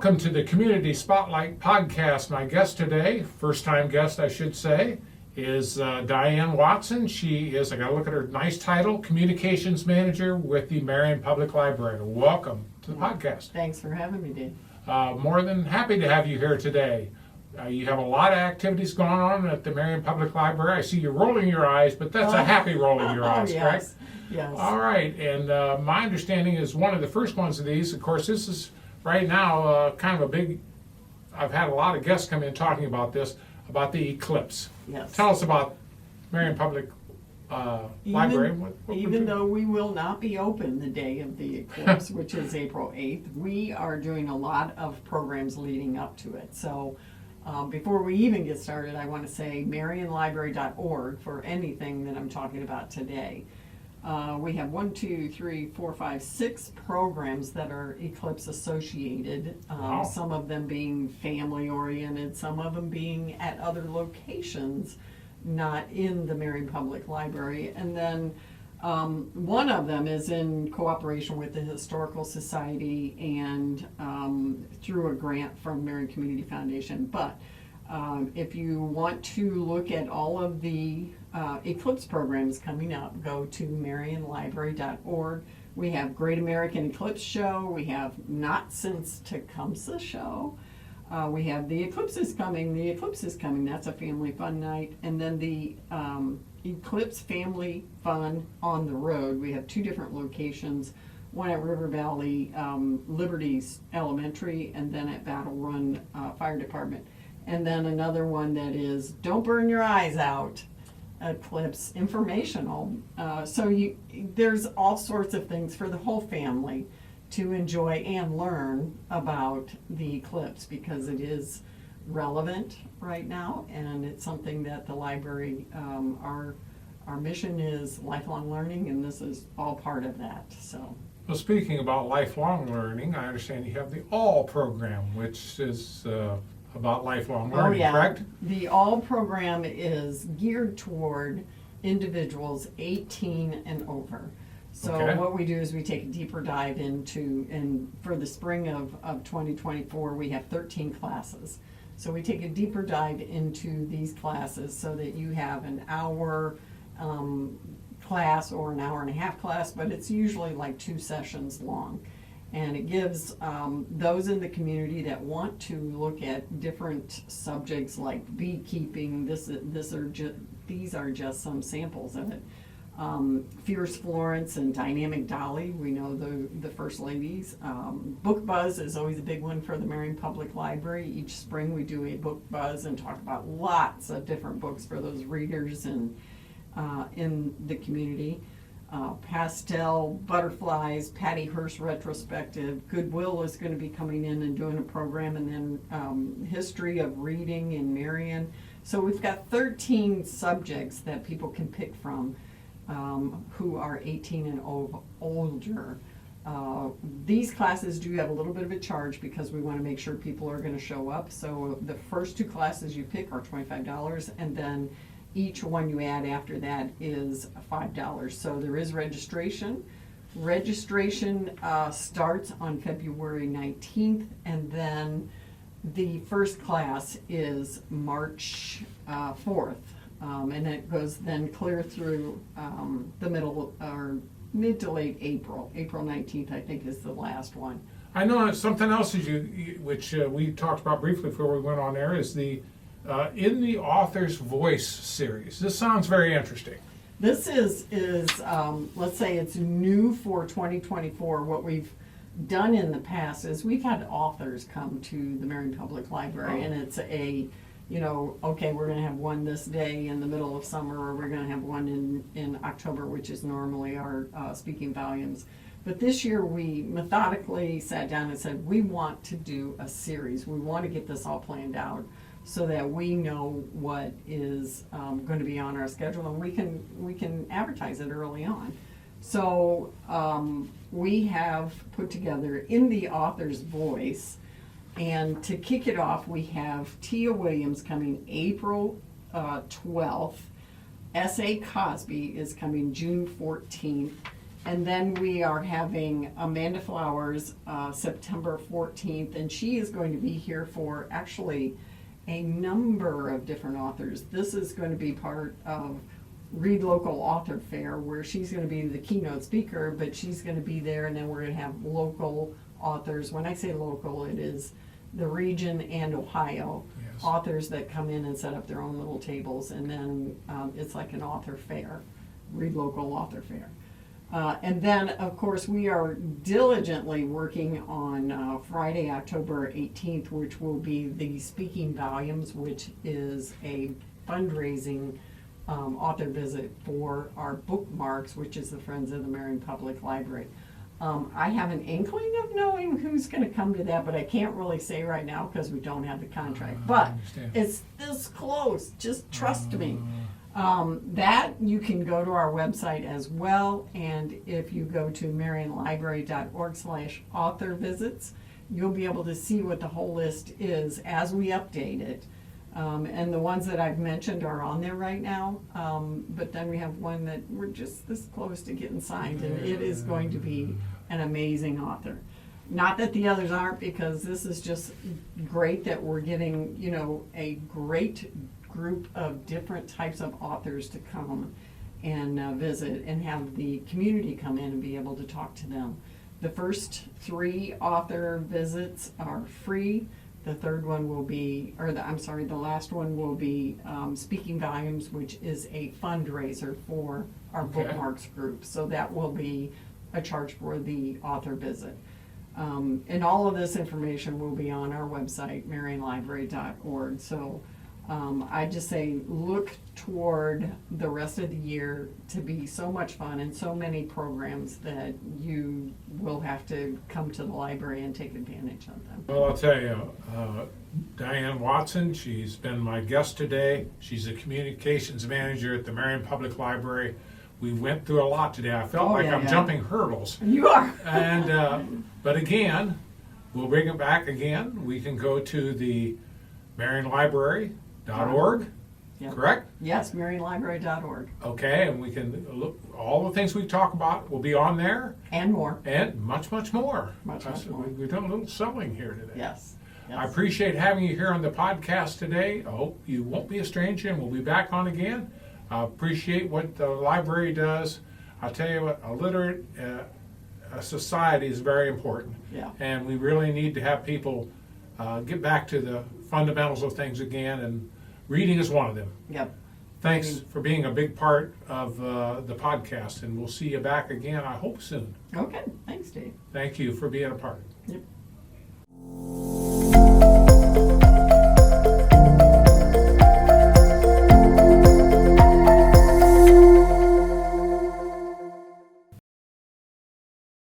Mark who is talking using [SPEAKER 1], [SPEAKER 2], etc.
[SPEAKER 1] Welcome to the Community Spotlight Podcast. My guest today, first time guest I should say, is Diane Watson. She is, I gotta look at her nice title, Communications Manager with the Marion Public Library. Welcome to the podcast.
[SPEAKER 2] Thanks for having me, Dave.
[SPEAKER 1] More than happy to have you here today. You have a lot of activities going on at the Marion Public Library. I see you rolling your eyes, but that's a happy rolling your eyes,
[SPEAKER 2] yes,
[SPEAKER 1] correct?
[SPEAKER 2] Yes.
[SPEAKER 1] All right, and my understanding is one of the first ones of these, of course, this is right now kind of a big, I've had a lot of guests come in talking about this, about the eclipse.
[SPEAKER 2] Yes.
[SPEAKER 1] Tell us about Marion Public Library.
[SPEAKER 2] Even though we will not be open the day of the eclipse, which is April 8th, we are doing a lot of programs leading up to it. So before we even get started, I want to say marionlibrary.org for anything that I'm talking about today. We have 6 programs that are eclipse associated,
[SPEAKER 1] Wow.
[SPEAKER 2] some of them being family oriented, some of them being at other locations, not in the Marion Public Library. And then one of them is in cooperation with the Historical Society and through a grant from Marion Community Foundation. But if you want to look at all of the eclipse programs coming up, go to marionlibrary.org. We have Great American Eclipse Show. We have Not Since Tecumseh Show. We have The Eclipse is Coming. The Eclipse is Coming. That's a family fun night. And then the Eclipse Family Fun on the Road. We have 2 different locations, one at River Valley Liberties Elementary and then at Battle Run Fire Department. And then another one that is Don't Burn Your Eyes Out Eclipse informational. There's all sorts of things for the whole family to enjoy and learn about the eclipse because it is relevant right now and it's something that the library, our mission is lifelong learning and this is all part of that. So.
[SPEAKER 1] Well, speaking about lifelong learning, I understand you have the ALL program, which is about lifelong learning, correct?
[SPEAKER 2] The ALL program is geared toward individuals 18 and over. So what we do is we take a deeper dive into, and for the spring of 2024, we have 13 classes. So we take a deeper dive into these classes so that you have an hour class or an hour and a half class, but it's usually like 2 sessions long. And it gives those in the community that want to look at different subjects like beekeeping, these are just some samples of it. Fierce Florence and Dynamic Dolly, we know the first ladies. Book Buzz is always a big one for the Marion Public Library. Each spring we do a book buzz and talk about lots of different books for those readers and in the community. Pastel, Butterflies, Patty Hearst Retrospective. Goodwill is going to be coming in and doing a program, and then History of Reading in Marion. So we've got 13 subjects that people can pick from who are 18 and older. These classes do have a little bit of a charge because we want to make sure people are going to show up. So the first 2 classes you pick are $25, and then each one you add after that is $5. So there is registration. Registration starts on February 19th, and then the first class is March 4th. And it goes then clear through the middle or mid to late April. April 19th, I think, is the last one.
[SPEAKER 1] I know something else which we talked about briefly before we went on air is the In the Author's Voice series. This sounds very interesting.
[SPEAKER 2] This is let's say it's new for 2024. What we've done in the past is we've had authors come to the Marion Public Library, and it's okay, we're going to have one this day in the middle of summer, or we're going to have one in October, which is normally our speaking volumes. But this year we methodically sat down and said, we want to do a series. We want to get this all planned out so that we know what is going to be on our schedule, and we can advertise it early on. So we have put together In the Author's Voice, and to kick it off, we have Tia Williams coming April 12th. S.A. Cosby is coming June 14th. And then we are having Amanda Flowers, September 14th, and she is going to be here for actually a number of different authors. This is going to be part of Read Local Author Fair, where she's going to be the keynote speaker, but she's going to be there, and then we're going to have local authors. When I say local, it is the region and Ohio.
[SPEAKER 1] Yes.
[SPEAKER 2] Authors that come in and set up their own little tables, and then it's like an author fair, Read Local Author Fair. And then, of course, we are diligently working on Friday, October 18th, which will be the Speaking Volumes, which is a fundraising author visit for our bookmarks, which is the Friends of the Marion Public Library. I have an inkling of knowing who's going to come to that, but I can't really say right now because we don't have the contract. But
[SPEAKER 1] understand.
[SPEAKER 2] it's this close. Just trust me. That you can go to our website as well, and if you go to marionlibrary.org/author visits, you'll be able to see what the whole list is as we update it. And the ones that I've mentioned are on there right now, but then we have one that we're just this close to getting signed, and it is going to be an amazing author. Not that the others aren't, because this is just great that we're getting, you know, a great group of different types of authors to come and visit, and have the community come in and be able to talk to them. The first 3 author visits are free. The third one will be, the last one will be Speaking Volumes, which is a fundraiser for our
[SPEAKER 1] Okay.
[SPEAKER 2] bookmarks group. So that will be a charge for the author visit. And all of this information will be on our website, marionlibrary.org. So I just say look toward the rest of the year to be so much fun and so many programs that you will have to come to the library and take advantage of them.
[SPEAKER 1] Well, I'll tell you, Diane Watson, she's been my guest today. She's a communications manager at the Marion Public Library. We went through a lot today. I felt like I'm jumping hurdles.
[SPEAKER 2] You are.
[SPEAKER 1] And but again, we'll bring it back again. We can go to the marionlibrary.org,
[SPEAKER 2] Yep.
[SPEAKER 1] correct?
[SPEAKER 2] Yes, marionlibrary.org.
[SPEAKER 1] Okay, and we can look, all the things we talk about will be on there,
[SPEAKER 2] And more.
[SPEAKER 1] and much, much more.
[SPEAKER 2] Much more.
[SPEAKER 1] We've done a little selling here today.
[SPEAKER 2] Yes.
[SPEAKER 1] I appreciate having you here on the podcast today. I hope you won't be a stranger, and we'll be back on again. I appreciate what the library does. I'll tell you what, a literate society is very important.
[SPEAKER 2] Yeah.
[SPEAKER 1] And we really need to have people get back to the fundamentals of things again, and reading is one of them.
[SPEAKER 2] Yep.
[SPEAKER 1] Thanks for being a big part of the podcast, and we'll see you back again, I hope soon.
[SPEAKER 2] Okay. Thanks, Dave.
[SPEAKER 1] Thank you for being a part.
[SPEAKER 2] Yep.